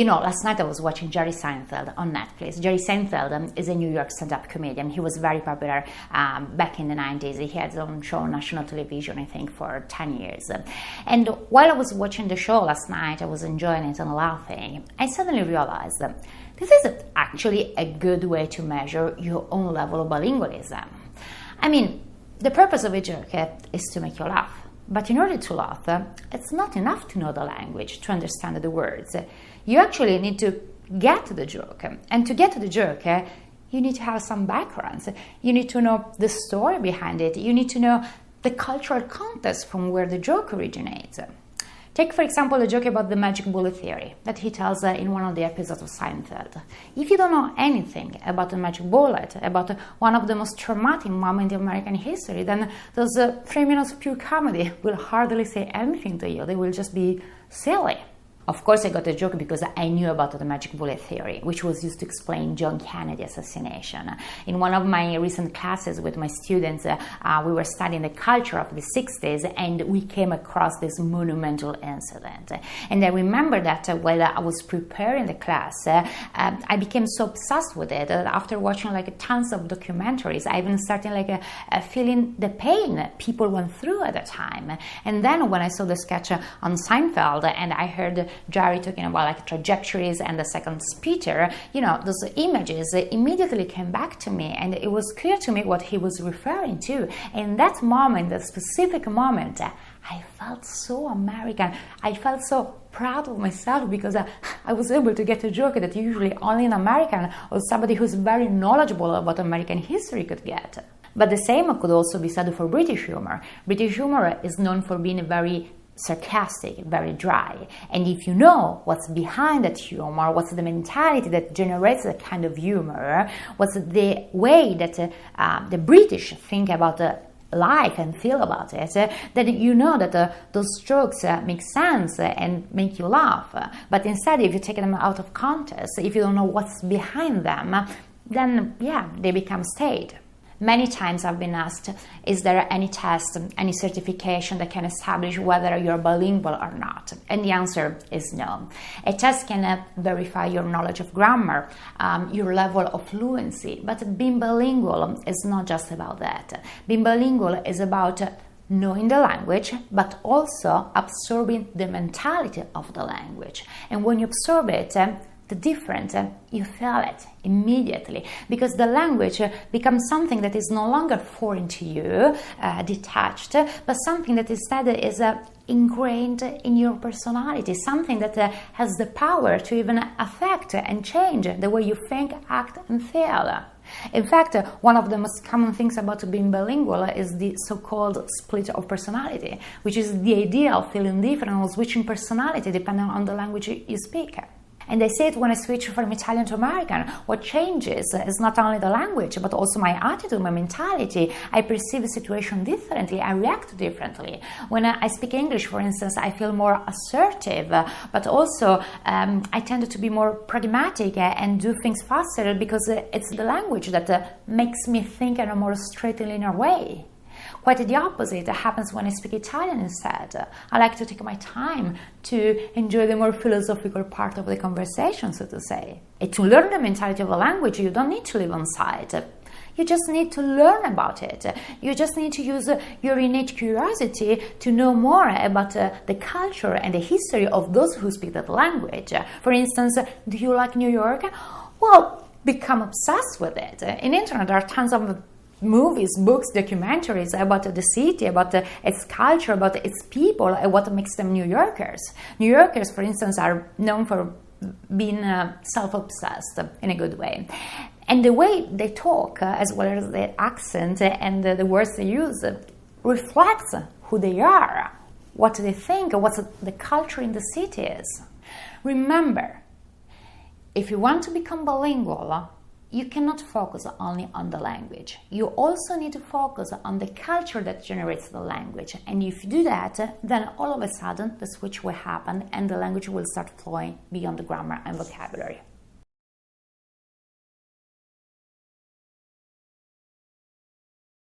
Last night I was watching Jerry Seinfeld on Netflix. Jerry Seinfeld is a New York stand-up comedian. He was very popular back in the 90s. He had his own show on national television, I think, for 10 years. And while I was watching the show last night, I was enjoying it and laughing. I suddenly realized that this is actually a good way to measure your own level of bilingualism. I mean, the purpose of a joke is to make you laugh. But in order to laugh, it's not enough to know the language, to understand the words. You actually need to get to the joke. And to get to the joke, you need to have some backgrounds. You need to know the story behind it. You need to know the cultural context from where the joke originates. Take, for example, the joke about the magic bullet theory that he tells in one of the episodes of Seinfeld. If you don't know anything about the magic bullet, about one of the most traumatic moments in American history, then those 3 minutes of pure comedy will hardly say anything to you. They will just be silly. Of course, I got the joke because I knew about the magic bullet theory, which was used to explain John Kennedy assassination. In one of my recent classes with my students, we were studying the culture of the 60s, and we came across this monumental incident. And I remember that while I was preparing the class, I became so obsessed with it that after watching tons of documentaries, I even started feeling the pain people went through at the time. And then when I saw the sketch on Seinfeld and I heard Jerry talking about trajectories and the second speeder, those images immediately came back to me, and it was clear to me what he was referring to. In that moment, that specific moment, I felt so American. I felt so proud of myself because I was able to get a joke that usually only an American or somebody who's very knowledgeable about American history could get. But the same could also be said for British humor. British humor is known for being very sarcastic, very dry. And if you know what's behind that humor, what's the mentality that generates that kind of humor, what's the way that the British think about life and feel about it, then you know that those jokes make sense and make you laugh. But instead, if you take them out of context, if you don't know what's behind them, then they become staid. Many times I've been asked, is there any test, any certification that can establish whether you're bilingual or not? And the answer is no. A test can verify your knowledge of grammar, your level of fluency, but being bilingual is not just about that. Being bilingual is about knowing the language, but also absorbing the mentality of the language. And when you absorb it, the difference, you feel it immediately, because the language becomes something that is no longer foreign to you, detached, but something that instead is ingrained in your personality, something that has the power to even affect and change the way you think, act, and feel. In fact, one of the most common things about being bilingual is the so-called split of personality, which is the idea of feeling different or switching personality depending on the language you speak. And I say it when I switch from Italian to American. What changes is not only the language, but also my attitude, my mentality. I perceive the situation differently. I react differently. When I speak English, for instance, I feel more assertive, but also I tend to be more pragmatic and do things faster because it's the language that makes me think in a more straight and linear way. Quite the opposite happens when I speak Italian instead. I like to take my time to enjoy the more philosophical part of the conversation, so to say. And to learn the mentality of a language, you don't need to live on site. You just need to learn about it. You just need to use your innate curiosity to know more about the culture and the history of those who speak that language. For instance, do you like New York? Well, become obsessed with it. In the internet, there are tons of movies, books, documentaries about the city, about its culture, about its people, and what makes them New Yorkers. New Yorkers, for instance, are known for being self-obsessed in a good way. And the way they talk, as well as their accent and the words they use, reflects who they are, what they think, what the culture in the city is. Remember, if you want to become bilingual, you cannot focus only on the language. You also need to focus on the culture that generates the language. And if you do that, then all of a sudden the switch will happen and the language will start flowing beyond the grammar and vocabulary.